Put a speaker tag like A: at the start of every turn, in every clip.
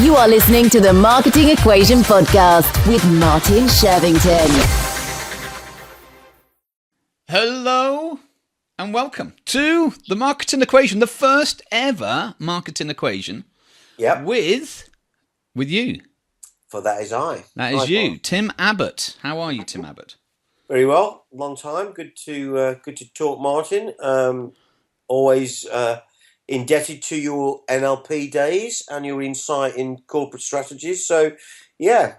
A: You are listening to the Marketing Equation Podcast with Martin Shervington.
B: Hello and welcome to the Marketing Equation, the first ever Marketing Equation.
C: Yep.
B: With you.
C: For that is I.
B: That is you, Tim Abbott. How are you, Tim Abbott?
C: Very well. Long time. Good to talk, Martin. Always indebted to your NLP days and your insight in corporate strategies. So, yeah.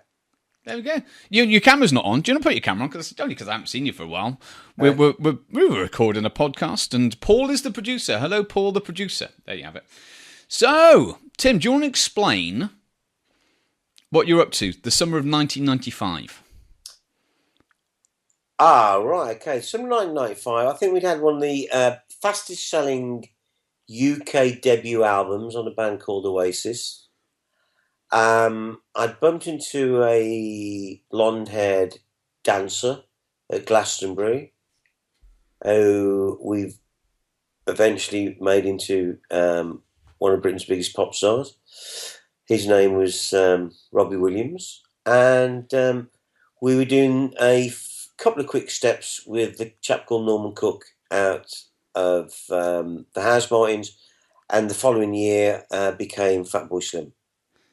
B: There we go. Your camera's not on. Do you want to put your camera on? Only because I haven't seen you for a while. We were recording a podcast, and Paul is the producer. Hello, Paul, the producer. There you have it. So, Tim, do you want to explain what you're up to? The summer of 1995.
C: Right. Okay. Summer 1995. I think we'd had one of the fastest-selling UK debut albums on a band called Oasis. I'd bumped into a blonde-haired dancer at Glastonbury, who we've eventually made into one of Britain's biggest pop stars. His name was Robbie Williams, and we were doing a couple of quick steps with the chap called Norman Cook out of the House Martins, and the following year became Fatboy Slim.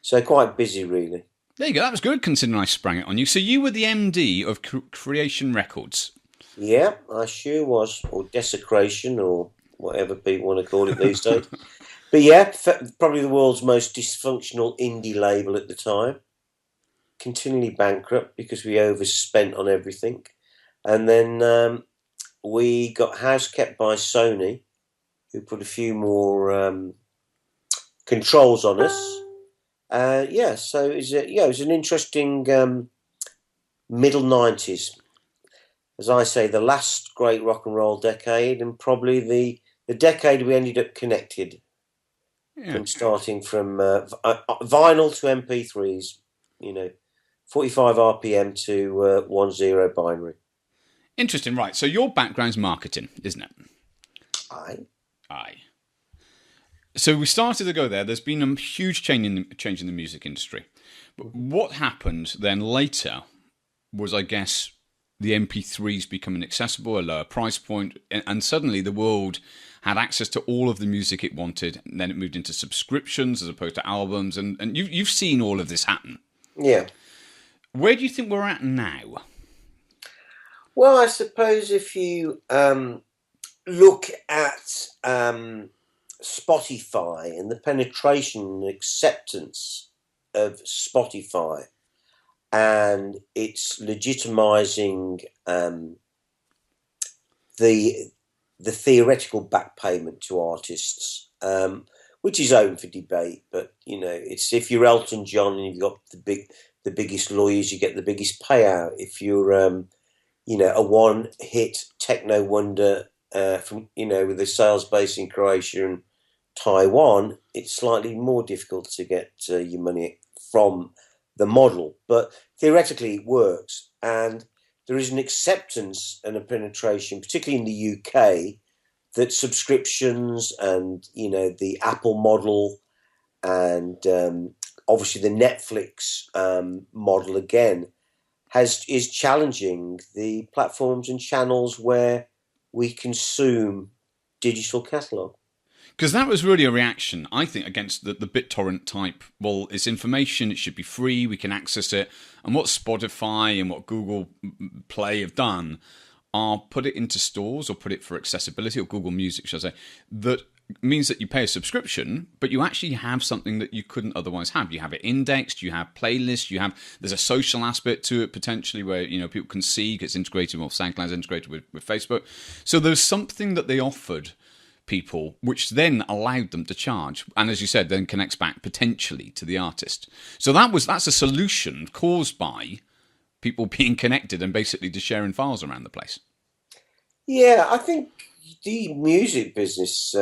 C: So quite busy, really.
B: There you go. That was good, considering I sprang it on you. So you were the MD of Creation Records.
C: Yeah, I sure was. Or Desecration, or whatever people want to call it these days. But yeah, probably the world's most dysfunctional indie label at the time. Continually bankrupt because we overspent on everything. And then we got house kept by Sony, who put a few more controls on us. So it was an interesting middle 90s. As I say, the last great rock and roll decade, and probably the decade we ended up connected. Yeah. From starting from vinyl to MP3s, 45 RPM to 10 binary.
B: Interesting, right. So your background's marketing, isn't it? Aye. So we started to go there. There's been a huge change in the music industry. But what happened then later was, I guess, the MP3s becoming accessible, a lower price point, and suddenly the world had access to all of the music it wanted, and then it moved into subscriptions as opposed to albums, and you've seen all of this happen.
C: Yeah.
B: Where do you think we're at now?
C: Well, I suppose if you look at Spotify and the penetration and acceptance of Spotify, and it's legitimizing the theoretical back payment to artists, which is open for debate. But it's if you're Elton John and you've got the biggest lawyers, you get the biggest payout. If you're a one-hit techno wonder from with a sales base in Croatia and Taiwan, it's slightly more difficult to get your money from the model. But theoretically, it works, and there is an acceptance and a penetration, particularly in the UK, that subscriptions and the Apple model and obviously the Netflix model again is challenging the platforms and channels where we consume digital catalogue.
B: Because that was really a reaction, I think, against the BitTorrent type. Well, it's information, it should be free, we can access it. And what Spotify and what Google Play have done are put it into stores or put it for accessibility, or Google Music, shall I say, that means that you pay a subscription, but you actually have something that you couldn't otherwise have. You have it indexed, you have playlists, there's a social aspect to it potentially where people can see, it's integrated, well, SoundCloud's integrated with Facebook. So there's something that they offered people, which then allowed them to charge, and as you said, then connects back potentially to the artist. So that's a solution caused by people being connected and basically just sharing files around the place.
C: Yeah, I think the music business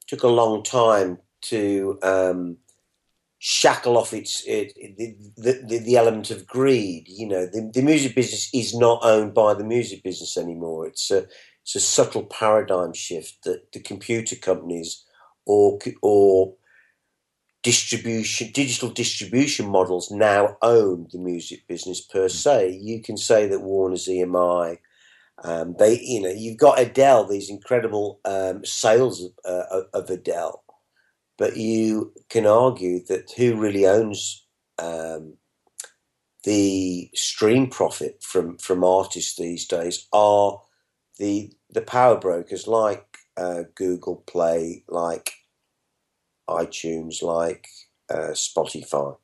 C: took a long time to shackle off the element of greed. The music business is not owned by the music business anymore. It's a subtle paradigm shift that the computer companies or digital distribution models now own the music business per se. You can say that Warner's EMI, you've got Adele, these incredible sales of Adele, but you can argue that who really owns the stream profit from artists these days are the power brokers like Google Play, like iTunes, like Spotify.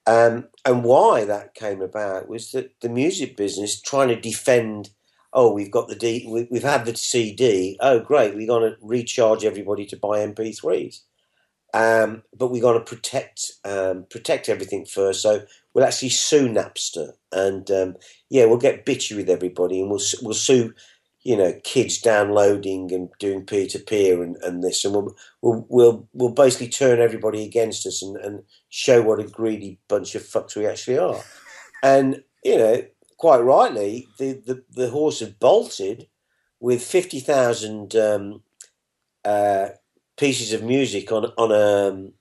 C: And why that came about was that the music business trying to defend. Oh, we've got we've had the CD. Oh, great! We're going to recharge everybody to buy MP3s, but we're going to protect everything first. So we'll actually sue Napster, and we'll get bitchy with everybody, and we'll sue, kids downloading and doing peer-to-peer and this, and we'll basically turn everybody against us and show what a greedy bunch of fucks we actually are. And quite rightly, the horse had bolted with 50,000 pieces of music on a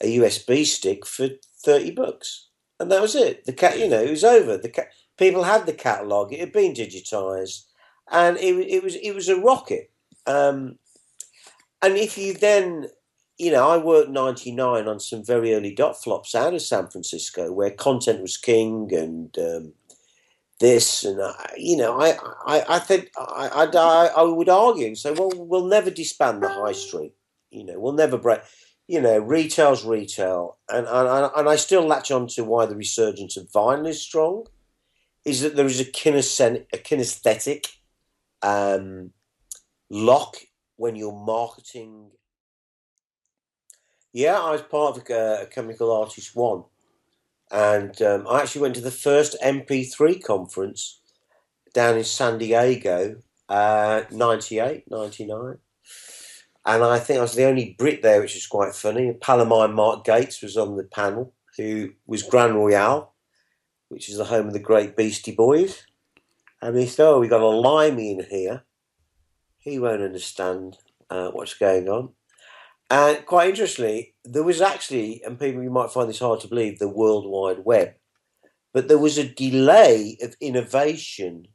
C: USB stick for $30, and that was it. It was over. People had the catalogue; it had been digitised, and it was a rocket. And if you then, I worked 99 on some very early dot flops out of San Francisco, where content was king, and this, and I think I would argue and say, well, we'll never disband the high street. We'll never break. Retail's retail, and I still latch on to why the resurgence of vinyl is strong, is that there is a kinesthetic lock when you're marketing. Yeah, I was part of a company called Artist One, and I actually went to the first MP3 conference down in San Diego, 98, 99. And I think I was the only Brit there, which is quite funny. Palomine Mark Gates was on the panel, who was Grand Royale, which is the home of the great Beastie Boys. And he thought, we got a limey in here. He won't understand what's going on. And quite interestingly, there was actually, and people, you might find this hard to believe, the World Wide Web. But there was a delay of innovation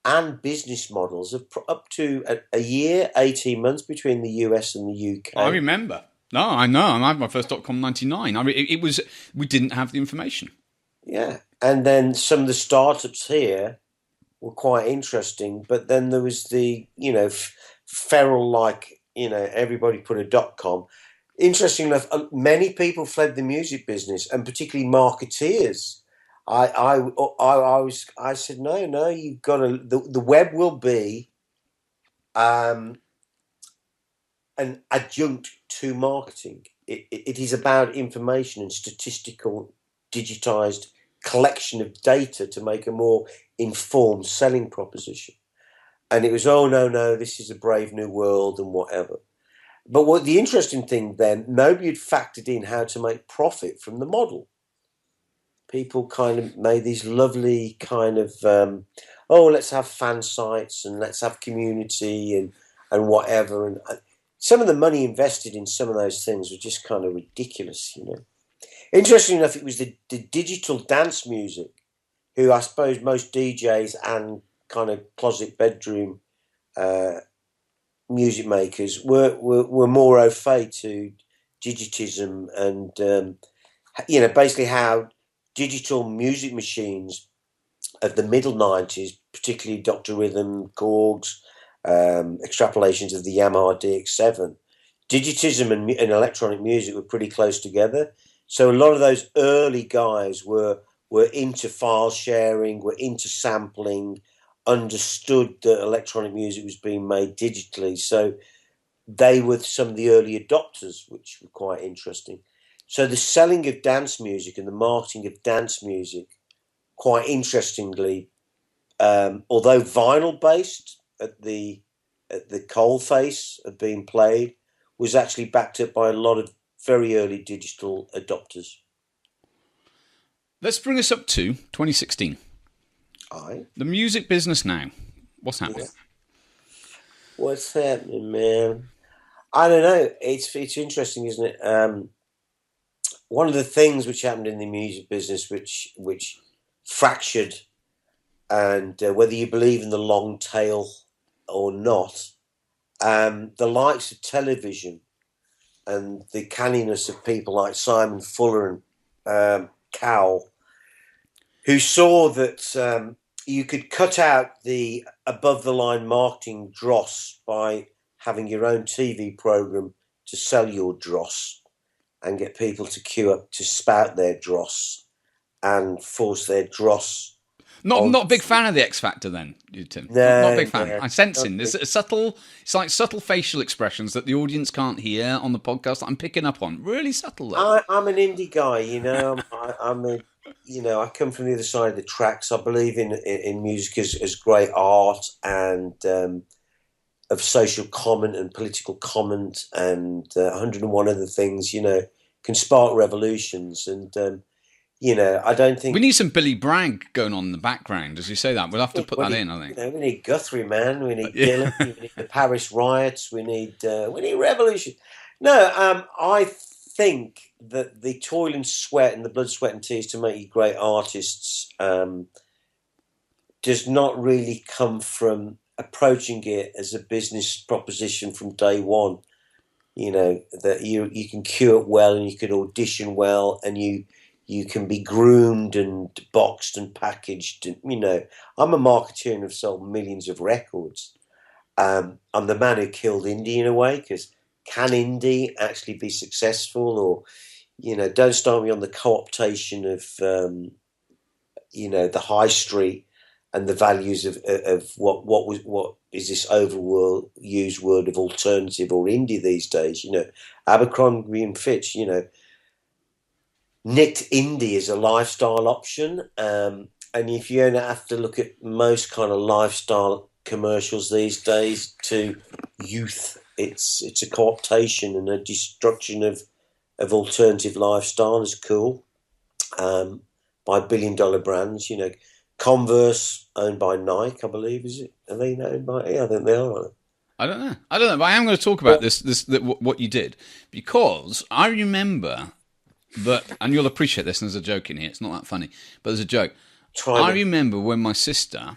C: and business models of up to a year, 18 months between the US and the UK.
B: I remember. No, I know. I had my first .com 99. We didn't have the information.
C: Yeah. And then some of the startups here were quite interesting. But then there was the, feral, everybody put a .com. Interesting enough, many people fled the music business, and particularly marketeers. I said, no, you've got to, the web will be an adjunct to marketing. It is about information and statistical digitized collection of data to make a more informed selling proposition. And it was, no, this is a brave new world and whatever. But what the interesting thing then, nobody had factored in how to make profit from the model. People kind of made these lovely kind of, let's have fan sites and let's have community and whatever. And some of the money invested in some of those things was just kind of ridiculous, Interestingly enough, it was the digital dance music, who I suppose most DJs and kind of closet bedroom music makers were more au fait to digitism and, basically how digital music machines of the middle 90s, particularly Dr. Rhythm, Korgs, extrapolations of the Yamaha DX7, digitism and electronic music were pretty close together. So a lot of those early guys were into file sharing, were into sampling, understood that electronic music was being made digitally. So they were some of the early adopters, which were quite interesting. So the selling of dance music and the marketing of dance music, quite interestingly, although vinyl based at the coalface of being played, was actually backed up by a lot of very early digital adopters.
B: Let's bring us up to 2016.
C: Aye.
B: The music business now. What's happening?
C: Yeah. What's happening, man? I don't know. It's interesting, isn't it? One of the things which happened in the music business, which fractured, and whether you believe in the long tail or not, the likes of television and the canniness of people like Simon Fuller and Cowell, who saw that you could cut out the above-the-line marketing dross by having your own TV program to sell your dross and get people to queue up to spout their dross and force their dross.
B: Not a big fan of the X Factor then, you Tim.
C: No,
B: not a big fan.
C: no.
B: I'm sensing there's a subtle. It's like subtle facial expressions that the audience can't hear on the podcast that I'm picking up on. Really subtle. Though.
C: I'm an indie guy, you know. I'm a, you know, I come from the other side of the tracks. I believe in music as great art and of social comment and political comment and 101 other things. You know, can spark revolutions and. You know, I don't think...
B: We need some Billy Bragg going on in the background, as you say that. We'll have to put that in, I think.
C: You know, we need Guthrie, man. We need Dylan. We need the Paris riots. We need revolution. No, I think that the toil and sweat and the blood, sweat and tears to make you great artists does not really come from approaching it as a business proposition from day one. You know, that you can cue it well and you can audition well and you can be groomed and boxed and packaged. And, you know, I'm a marketeer and have sold millions of records. I'm the man who killed indie in a way, because can indie actually be successful? Or, you know, don't start me on the co-optation of, you know, the high street and the values of what is this overused word of alternative or indie these days? You know, Abercrombie and Fitch, you know, nicked indie as a lifestyle option, and if you only have to look at most kind of lifestyle commercials these days to youth, it's a co-optation and a destruction of alternative lifestyle is cool by billion-dollar brands. You know, Converse owned by Nike, I believe, is it? Are they owned by? Yeah, I think they are.
B: I don't know, but I am going to talk about what you did, because I remember. But, and you'll appreciate this, and there's a joke in here, it's not that funny, but there's a joke. I remember when my sister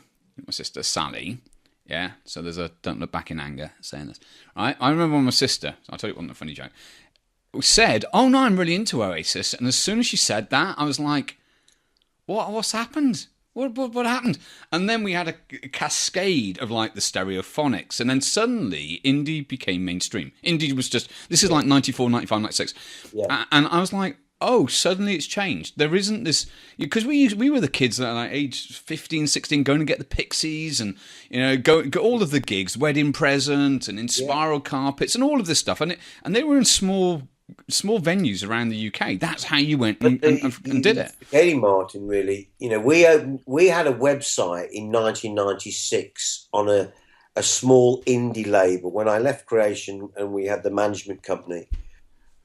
B: Sally, yeah, so there's a don't look back in anger saying this, right? I remember when my sister, I'll tell you it wasn't a funny joke, said, oh no, I'm really into Oasis, and as soon as she said that, I was like, what's happened? What happened? And then we had a cascade of like the Stereophonics, and then suddenly indie became mainstream. Indie was just, this is like 94, 95, 96. Yeah. And I was like, oh, suddenly it's changed. There isn't this, because we were the kids that are like age 15, 16, going to get the Pixies and, you know, go all of the gigs, Wedding Present and In Spiral Carpets and all of this stuff. And they were in small venues around the UK. That's how you went and did it.
C: Eddie Martin, really. You know, we had a website in 1996 on a small indie label. When I left Creation and we had the management company,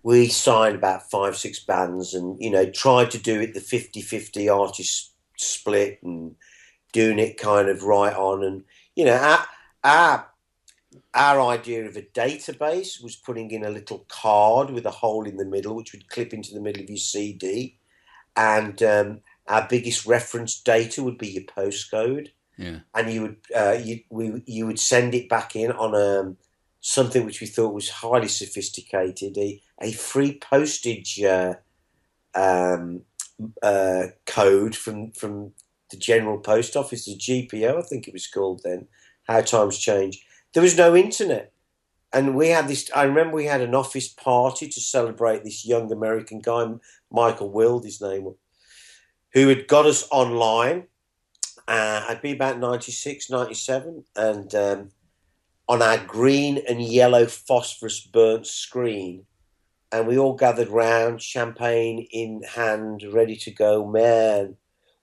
C: we signed about 5-6 bands and, you know, tried to do it the 50-50 artist split and doing it kind of right on. And, you know, our idea of a database was putting in a little card with a hole in the middle, which would clip into the middle of your CD. And our biggest reference data would be your postcode. Yeah. And you would send it back in on something which we thought was highly sophisticated, a free postage code from the General Post Office, the GPO, I think it was called then. How times change. There was no internet. And we had this, I remember we had an office party to celebrate this young American guy, Michael Wild, his name was, who had got us online. I'd be about 96, 97. And on our green and yellow phosphorus burnt screen. And we all gathered round, champagne in hand, ready to go. Man,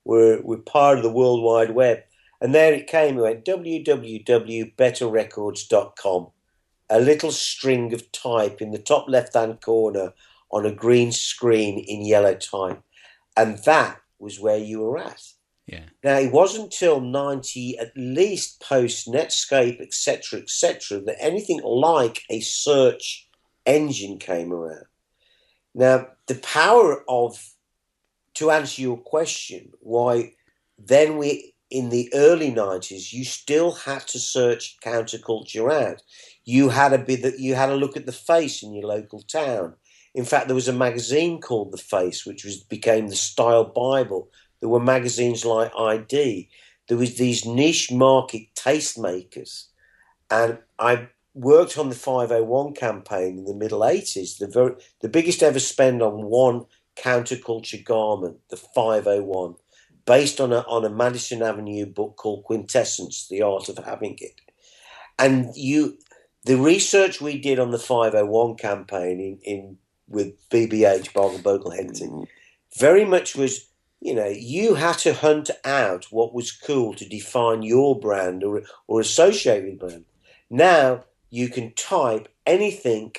C: we're part of the World Wide Web. And there it came. We went www.betterrecords.com. A little string of type in the top left-hand corner on a green screen in yellow type. And that was where you were at.
B: Yeah.
C: Now, it wasn't until 90, at least post Netscape, etc., that anything like a search engine came around. Now, the power of, to answer your question, why then in the early 90s, you still had to search counterculture out. You had to look at the Face in your local town. In fact, there was a magazine called The Face, which became the Style Bible. There were magazines like ID. There was these niche market tastemakers. And I worked on the 501 campaign in the middle 80s, the biggest ever spend on one counterculture garment, the 501, based on a Madison Avenue book called Quintessence, The Art of Having It. And the research we did on the 501 campaign in with BBH, Bargle Bogle Henty, very much was, you had to hunt out what was cool to define your brand or associate with brand. Now you can type anything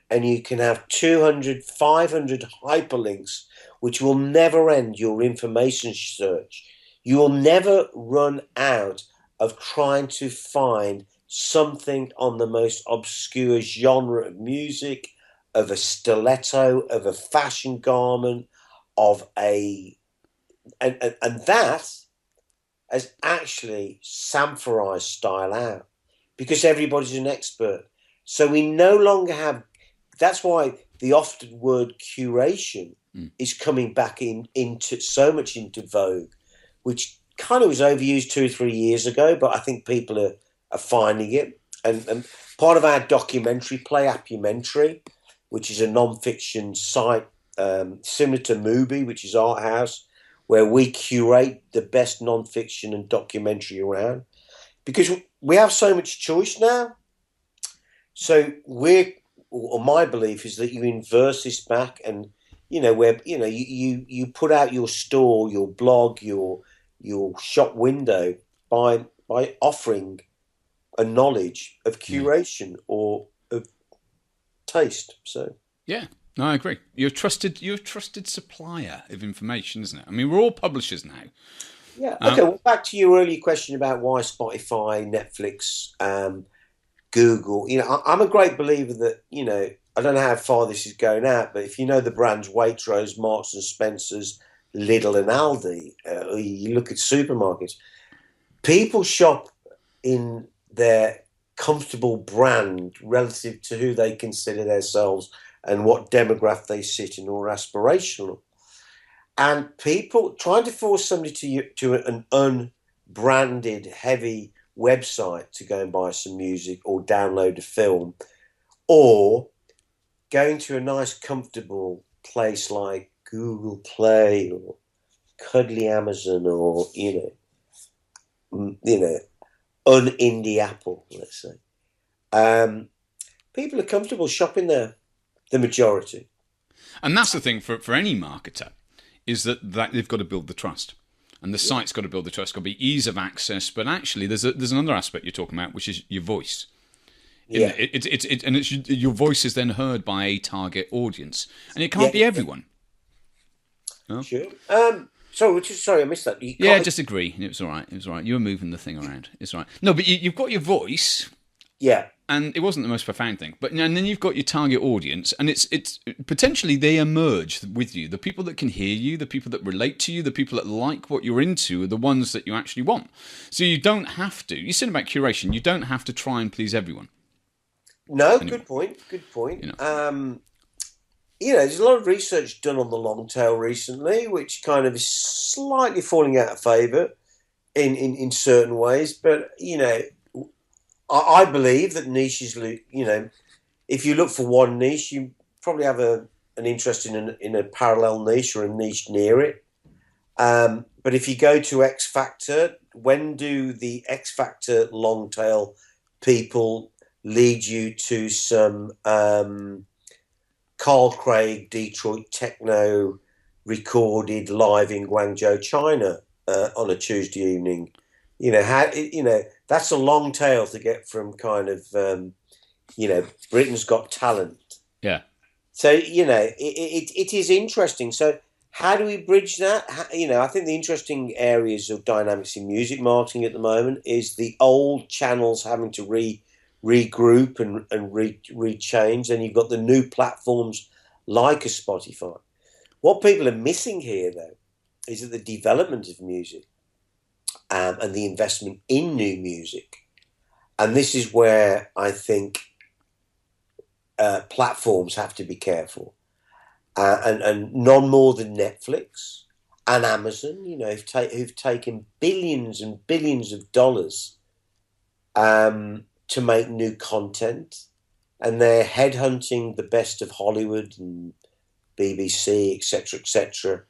C: and you can have 200, 500 hyperlinks, which will never end your information search. You will never run out of trying to find something on the most obscure genre of music, of a stiletto, of a fashion garment, and that has actually Samphorized style out because everybody's an expert. So we no longer have. That's why the often word curation is coming back into vogue, which kind of was overused 2 or 3 years ago, but I think people are finding it. And part of our documentary play, Appumentary, which is a non-fiction site similar to Mubi, which is Art House, where we curate the best non-fiction and documentary around. Because we have so much choice now. So my belief is that you inverse this back and, you put out your store, your blog, your shop window by offering a knowledge of curation or of taste. So
B: yeah, no, I agree. You're a trusted supplier of information, isn't it? I mean, we're all publishers now.
C: Yeah. Okay. Well, back to your earlier question about why Spotify, Netflix, Google. I'm a great believer that I don't know how far this is going out, but if you know the brands Waitrose, Marks and Spencers, Lidl, and Aldi, you look at supermarkets. People shop in their comfortable brand relative to who they consider themselves and what demographic they sit in or aspirational. And people trying to force somebody to an unbranded, heavy website to go and buy some music or download a film, or going to a nice, comfortable place like Google Play or cuddly Amazon or un-indie Apple, let's say. People are comfortable shopping there, the majority.
B: And that's the thing for any marketer, is that they've got to build the trust. And the site's got to build the trust. It's got to be ease of access. But actually, there's another aspect you're talking about, which is your voice.
C: Yeah.
B: Your voice is then heard by a target audience. And it can't be everyone. No?
C: Sure. Sorry, I missed that.
B: Disagree. It was all right. You were moving the thing around. It's all right. No, but you've got your voice.
C: Yeah.
B: And it wasn't the most profound thing. And then you've got your target audience, and it's potentially they emerge with you. The people that can hear you, the people that relate to you, the people that like what you're into are the ones that you actually want. So you don't have to. You said about curation, you don't have to try and please everyone.
C: No, anyway. Good point. There's a lot of research done on the long tail recently, which kind of is slightly falling out of favour in certain ways. But, I believe that niches, if you look for one niche, you probably have an interest in a parallel niche or a niche near it. But if you go to X Factor, when do the X Factor long tail people lead you to some Carl Craig Detroit techno recorded live in Guangzhou, China on a Tuesday evening? That's a long tail to get from kind of, Britain's Got Talent.
B: Yeah.
C: So, it is interesting. So How do we bridge that? I think the interesting areas of dynamics in music marketing at the moment is the old channels having to regroup and rechange, and you've got the new platforms like a Spotify. What people are missing here, though, is that the development of music and the investment in new music, and this is where I think platforms have to be careful. And none more than Netflix and Amazon, who've taken billions and billions of dollars to make new content, and they're headhunting the best of Hollywood and BBC, etc., etc.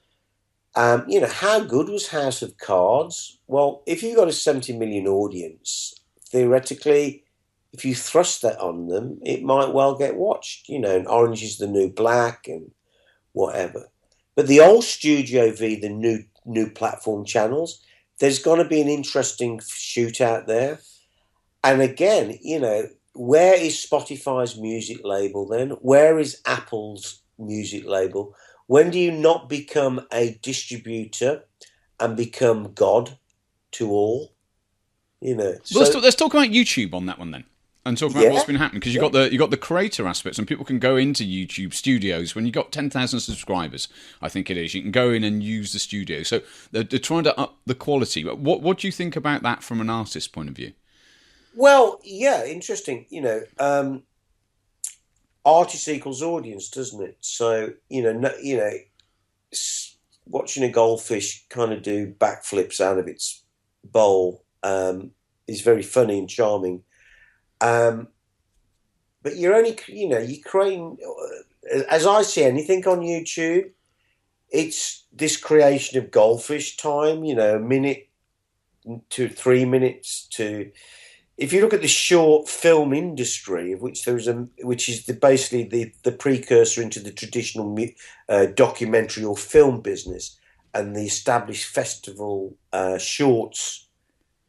C: How good was House of Cards? Well, if you've got a 70 million audience, theoretically, if you thrust that on them, it might well get watched. And Orange is the New Black and whatever. But the old Studio V, the new platform channels, there's going to be an interesting shootout there. And again, where is Spotify's music label then? Where is Apple's music label? When do you not become a distributor and become God to all?
B: So let's talk about YouTube on that one then. And talk about what's been happening, because you got the creator aspects, and people can go into YouTube Studios when you've got 10,000 subscribers. I think it is. You can go in and use the studio. So they're trying to up the quality. But what do you think about that from an artist's point of view?
C: Well, yeah, interesting. Artist equals audience, doesn't it? So watching a goldfish kind of do backflips out of its bowl is very funny and charming. But you're only, you're creating, as I see anything on YouTube, it's this creation of goldfish time, a minute to 3 minutes to, if you look at the short film industry, of which which is basically the precursor into the traditional documentary or film business, and the established festival shorts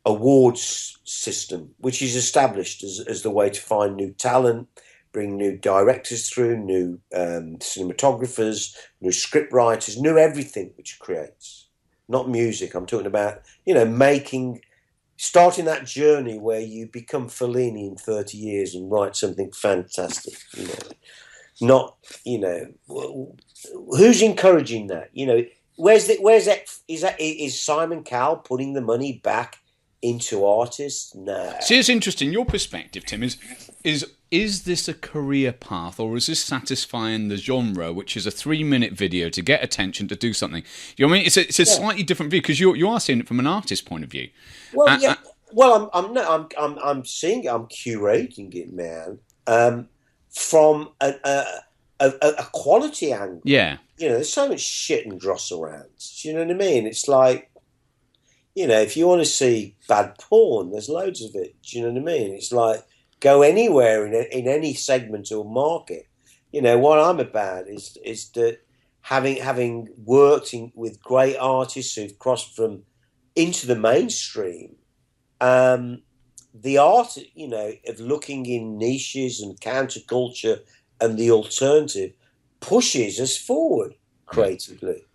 C: awards system, which is established as the way to find new talent, bring new directors through, new cinematographers, new script writers, new everything which creates. Not music, I'm talking about, starting that journey where you become Fellini in 30 years and write something fantastic, Not, who's encouraging that? Is Simon Cowell putting the money back into artists? No.
B: See, it's interesting. Your perspective, Tim, is this a career path, or is this satisfying the genre, which is a 3-minute video to get attention to do something? You know what I mean? It's a slightly different view, because you are seeing it from an artist's point of view.
C: Well, yeah. Well, I'm seeing it. I'm curating it, man. From a quality angle.
B: Yeah.
C: There's so much shit and dross around. Do you know what I mean? It's like, if you want to see bad porn, there's loads of it. Do you know what I mean? It's like, go anywhere in any segment or market. What I'm about is that having worked with great artists who've crossed from into the mainstream, the art, of looking in niches and counterculture and the alternative pushes us forward creatively.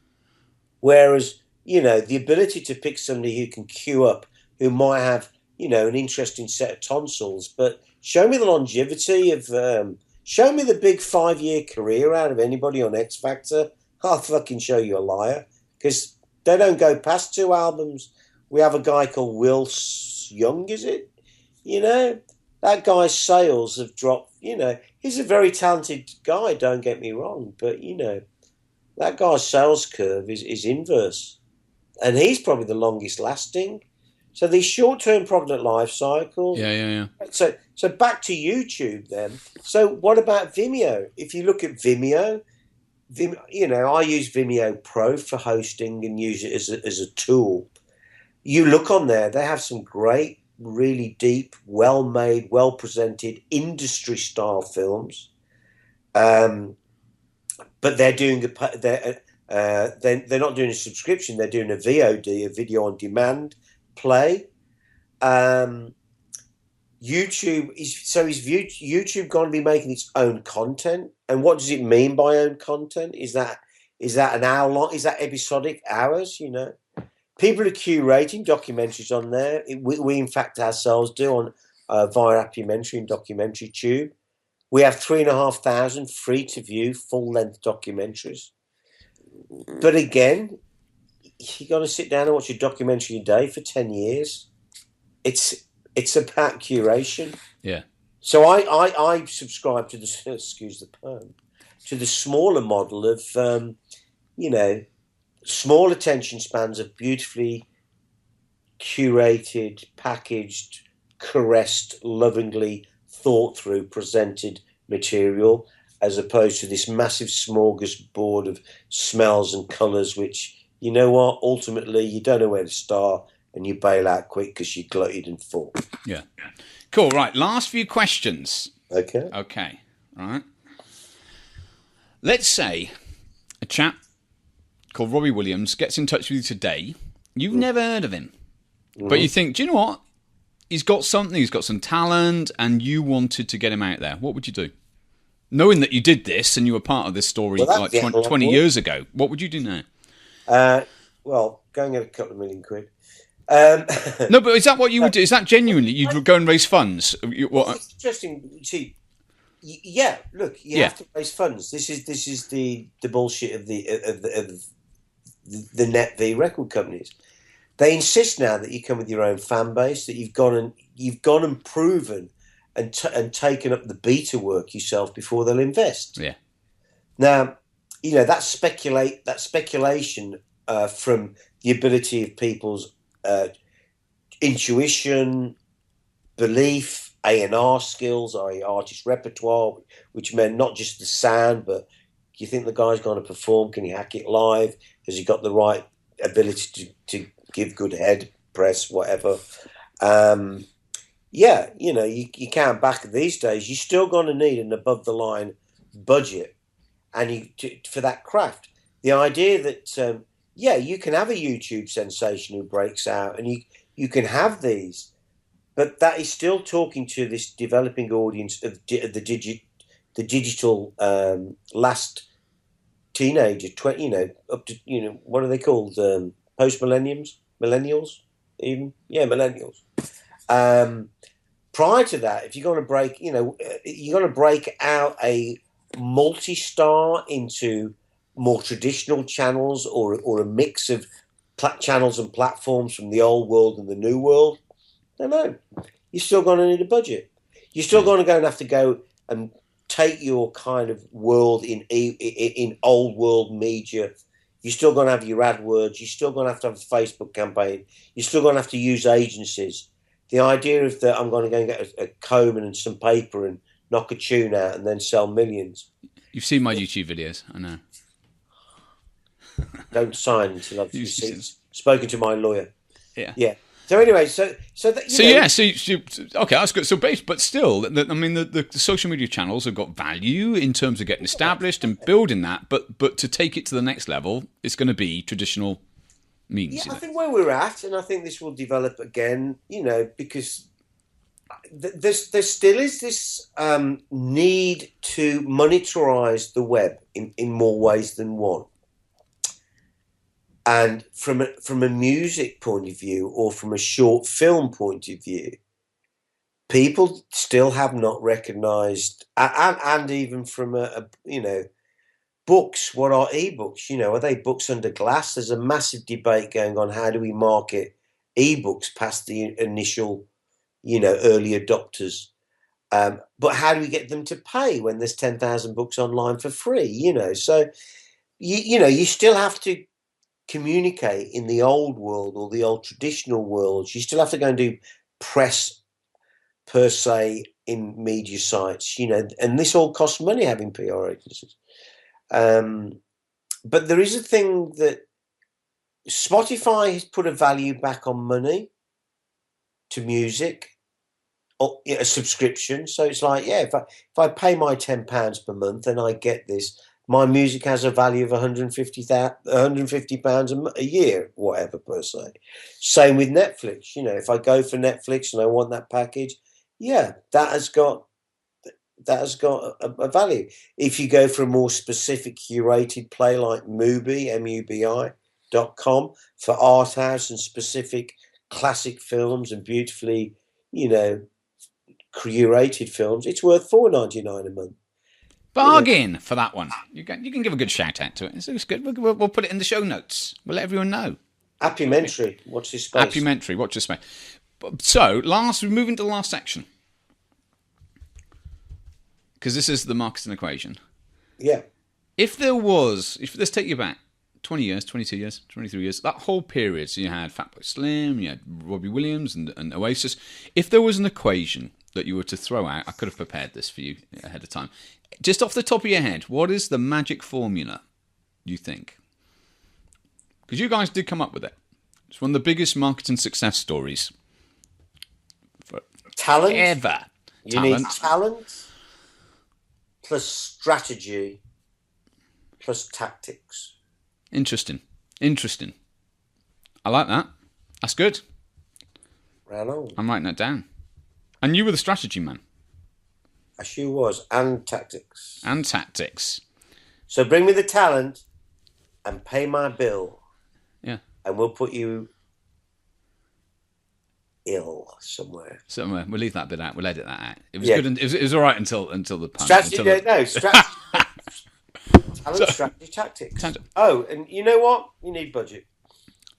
C: Whereas, the ability to pick somebody who can queue up, who might have, an interesting set of tonsils, but show me the longevity of, show me the big 5-year career out of anybody on X Factor. I'll fucking show you a liar, because they don't go past 2 albums. We have a guy called Will Young, is it? That guy's sales have dropped. He's a very talented guy, don't get me wrong, but, that guy's sales curve is inverse. And he's probably the longest lasting. So these short-term product life cycles.
B: Yeah.
C: So back to YouTube then. So what about Vimeo? If you look at Vimeo, I use Vimeo Pro for hosting and use it as a tool. You look on there, they have some great, really deep, well-made, well-presented industry-style films. But they're doing they're not doing a subscription. They're doing a VOD, a video on demand play. YouTube is YouTube going to be making its own content? And what does it mean by own content? Is that Is that an hour long? Is that episodic hours? People are curating documentaries on there. We in fact ourselves do on via Appumentary and Documentary Tube. We have 3,500 free to view full length documentaries. But again, you got to sit down and watch a documentary a day for 10 years. It's about curation.
B: Yeah.
C: So I subscribe to the excuse the pun, to the smaller model of small attention spans of beautifully curated, packaged, caressed, lovingly thought through, presented material, as opposed to this massive smorgasbord of smells and colours, which, you know what, ultimately you don't know where to start and you bail out quick because you're glutted and full.
B: Yeah. Cool. Right. Last few questions.
C: Okay.
B: Right. Let's say a chap called Robbie Williams gets in touch with you today. You've never heard of him, but you think, do you know what? He's got something. He's got some talent, and you wanted to get him out there. What would you do? Knowing that you did this and you were part of this story 20 years ago, what would you do now?
C: Well, going at a couple of million quid.
B: No, but is that what you would do? Is that genuinely you'd go and raise funds?
C: It's interesting. See, yeah. Look, you have to raise funds. This is the bullshit of the net v record companies. They insist now that you come with your own fan base, that you've gone and proven and taken up the beta work yourself before they'll invest.
B: Yeah.
C: Now, that speculation from the ability of people's intuition, belief, A&R skills, i.e. artist repertoire, which meant not just the sound, but do you think the guy's going to perform? Can he hack it live? Has he got the right ability to give good head, press, whatever? You can't back it these days. You're still going to need an above-the-line budget for that craft. The idea that, you can have a YouTube sensation who breaks out, and you can have these, but that is still talking to this developing audience of the digital last teenager, up to what are they called? Post-millennials, even, millennials. Prior to that, if you're going to break, you're going to break out a multi-star into more traditional channels or a mix of channels and platforms from the old world and the new world. No, you're still going to need a budget. You're still going to have to go and take your kind of world in old world media. You're still going to have your AdWords. You're still going to have a Facebook campaign. You're still going to have to use agencies. The idea of that I'm going to go and get a comb and some paper and knock a tune out and then sell millions.
B: You've seen my YouTube videos, I know.
C: Don't sign until I've spoken to my lawyer.
B: Yeah.
C: So anyway,
B: okay, that's good. So, but still, the social media channels have got value in terms of getting established and building that. But to take it to the next level, it's going to be traditional means.
C: Yeah, I think where we're at, and I think this will develop again. Because there still is this need to monetize the web in more ways than one. And from a music point of view or from a short film point of view, people still have not recognised, and even from books. What are ebooks? Are they books under glass? There's a massive debate going on. How do we market ebooks past the initial, early adopters? But how do we get them to pay when there's 10,000 books online for free? So you still have to communicate in the old world or the old traditional worlds. You still have to go and do press per se in media sites, and this all costs money, having PR agencies. But there is a thing that Spotify has put a value back on money to music, or a subscription. So it's like, if I pay my £10 per month and I get this, my music has a value of £150 a year, whatever per se. Same with Netflix. If I go for Netflix and I want that package, that has got that has got a value. If you go for a more specific curated play like Mubi, MUBI.com, for art house and specific classic films and beautifully, curated films, it's worth $4.99 a month.
B: Bargain for that one. You can give a good shout out to it. It's good. We'll put it in the show notes. We'll let everyone know.
C: Appimentary. Watch this space.
B: Appimentary. Watch this space. So, we're moving to the last section. Because this is the marketing equation.
C: Yeah.
B: Let's take you back 20 years, 22 years, 23 years, that whole period, so you had Fatboy Slim, you had Robbie Williams and Oasis. If there was an equation that you were to throw out, I could have prepared this for you ahead of time. Just off the top of your head, what is the magic formula, you think? Because you guys did come up with it. It's one of the biggest marketing success stories.
C: Talent.
B: Ever.
C: You need talent plus strategy plus tactics.
B: Interesting. I like that. That's good.
C: Right on.
B: I'm writing that down. And you were the strategy man.
C: I sure was. And tactics.
B: So
C: bring me the talent and pay my bill.
B: Yeah.
C: And we'll put you ill somewhere.
B: We'll leave that bit out. We'll edit that out. It was good. It was all right until the pun.
C: Strategy. Strategy. Talent, strategy, tactics. Oh, and you know what? You need budget.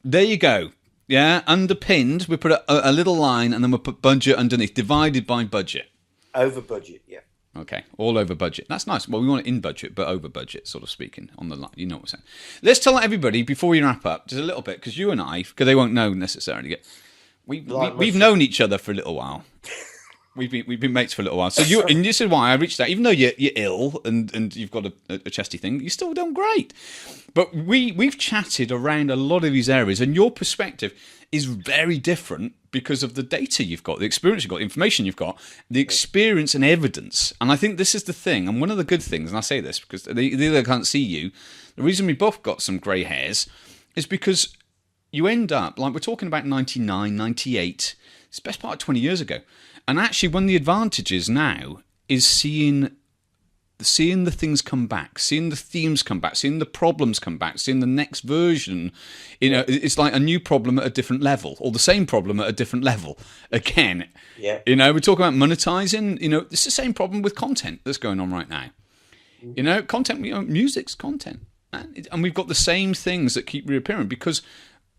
B: There you go. Yeah, underpinned. We put a little line, and then we put budget underneath, divided by budget.
C: Over budget, yeah.
B: Okay, all over budget. That's nice. Well, we want it in budget, but over budget, sort of speaking, on the line. You know what I'm saying. Let's tell everybody, before we wrap up, just a little bit, because you and I, because they won't know necessarily yet, we've known each other for a little while. We've been mates for a little while. So and this is why I reached out. Even though you're ill and you've got a chesty thing, you're still doing great. But we've chatted around a lot of these areas, and your perspective is very different because of the data you've got, the experience you've got, the information you've got, the experience and evidence. And I think this is the thing, and one of the good things, and I say this because they can't see you, the reason we both got some grey hairs is because you end up, like we're talking about 99, 98, it's the best part of 20 years ago. And actually, one of the advantages now is seeing the things come back, seeing the themes come back, seeing the problems come back, seeing the next version. It's like a new problem at a different level, or the same problem at a different level again.
C: Yeah.
B: We talk about monetizing. It's the same problem with content that's going on right now. Content. Music's content, and we've got the same things that keep reappearing because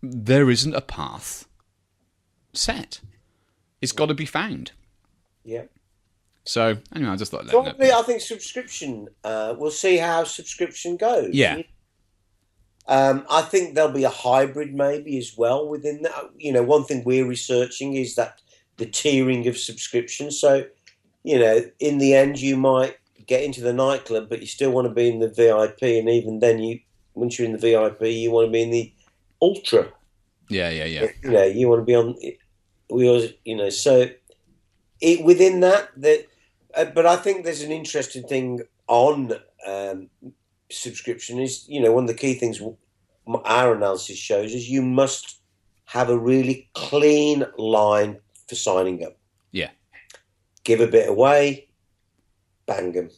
B: there isn't a path set. It's got to be found.
C: Yeah.
B: So, anyway, I just thought...
C: I think subscription, we'll see how subscription goes.
B: Yeah.
C: I think there'll be a hybrid maybe as well within that. One thing we're researching is that the tiering of subscription. So, in the end, you might get into the nightclub, but you still want to be in the VIP. And even then, once you're in the VIP, you want to be in the Ultra.
B: Yeah.
C: You want to be on... so within that, but I think there's an interesting thing on subscription is, one of the key things our analysis shows is you must have a really clean line for signing up.
B: Yeah.
C: Give a bit away, bang them.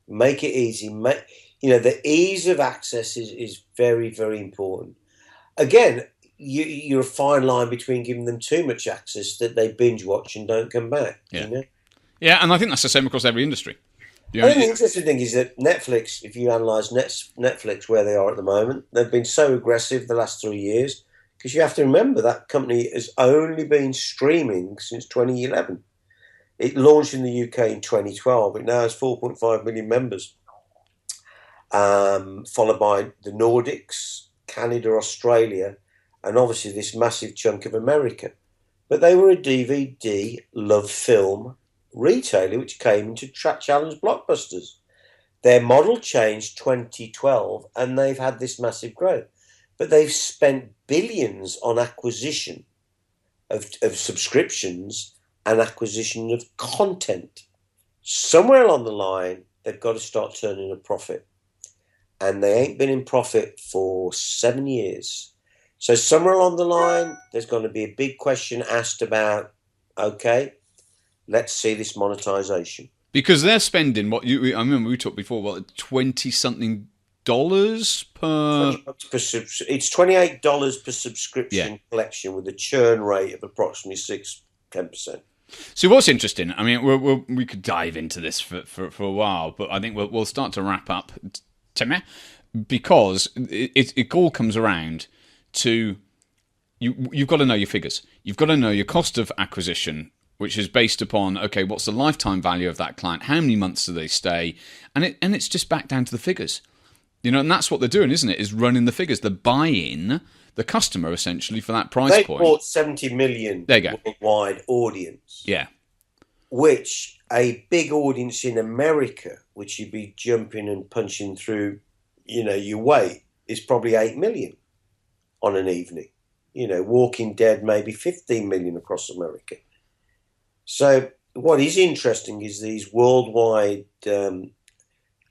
C: Make it easy. The ease of access is very, very important. Again, you're a fine line between giving them too much access that they binge watch and don't come back.
B: Yeah, yeah, and I think that's the same across every industry.
C: I think the interesting thing is that Netflix, if you analyse Netflix where they are at the moment, they've been so aggressive the last 3 years because you have to remember that company has only been streaming since 2011. It launched in the UK in 2012. It now has 4.5 million members, followed by the Nordics, Canada, Australia, and obviously this massive chunk of America. But they were a DVD love film retailer which came into challenge blockbusters. Their model changed 2012 and they've had this massive growth. But they've spent billions on acquisition of subscriptions and acquisition of content. Somewhere along the line, they've got to start turning a profit. And they ain't been in profit for 7 years. So somewhere along the line, there's going to be a big question asked about, okay, let's see this monetization.
B: Because they're spending I remember we talked before, $20-something per.
C: It's $28 per subscription collection with a churn rate of approximately 10%.
B: So what's interesting? I mean, we could dive into this for a while, but I think we'll start to wrap up, Timmy, because it all comes around to you've got to know your figures. You've got to know your cost of acquisition, which is based upon, okay, what's the lifetime value of that client? How many months do they stay? And it's just back down to the figures. And that's what they're doing, isn't it? Is running the figures. They're buying the customer, essentially, for that price point.
C: They bought 70 million worldwide audience.
B: Yeah.
C: Which a big audience in America, which you'd be jumping and punching through, your weight, is probably 8 million on an evening. Walking Dead, maybe 15 million across America. So what is interesting is these worldwide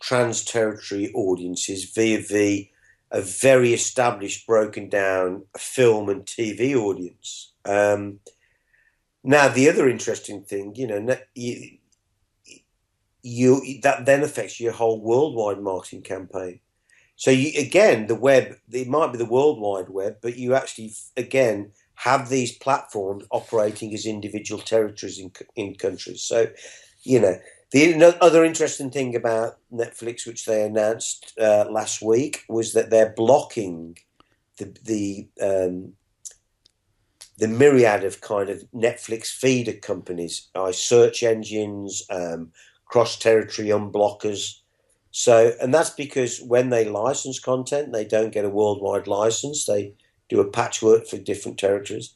C: trans-territory audiences via a very established, broken down film and TV audience. Now, the other interesting thing, that then affects your whole worldwide marketing campaign. So the web, it might be the World Wide Web, but you actually, again, have these platforms operating as individual territories in countries. So, the other interesting thing about Netflix, which they announced last week, was that they're blocking the myriad of kind of Netflix feeder companies, search engines, cross-territory unblockers. So, and that's because when they license content, they don't get a worldwide license. They do a patchwork for different territories.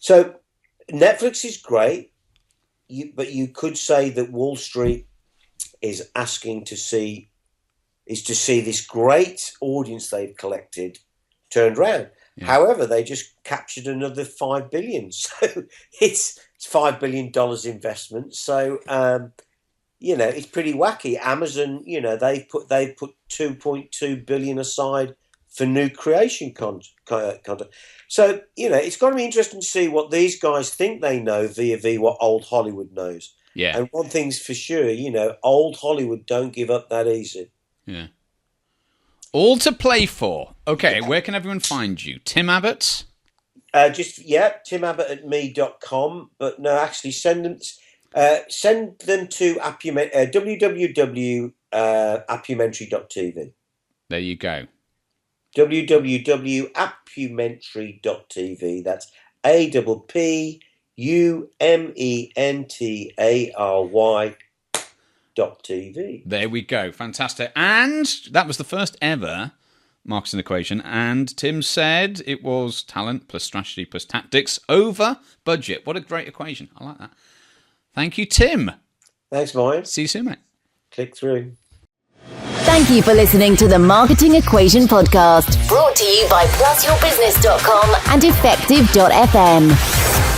C: So Netflix is great, but you could say that Wall Street is asking to see this great audience they've collected turned around. Yeah. However, they just captured another $5 billion. So it's $5 billion investment. So, it's pretty wacky. Amazon, they put $2.2 billion aside for new creation content. So, it's going to be interesting to see what these guys think they know via what old Hollywood knows.
B: Yeah.
C: And one thing's for sure, old Hollywood don't give up that easy.
B: Yeah. All to play for. Okay, where can everyone find you? Tim Abbot?
C: timabbott@me.com. But no, actually send them to www.appumentary.tv.
B: There you go.
C: www.appumentary.tv. That's APPUMENTARY.tv.
B: There we go. Fantastic. And that was the first ever marketing equation. And Tim said it was talent plus strategy plus tactics over budget. What a great equation. I like that. Thank you, Tim.
C: Thanks, Mike.
B: See you soon, mate.
C: Click through.
A: Thank you for listening to the Marketing Equation Podcast, brought to you by PlusYourBusiness.com and Effective.fm.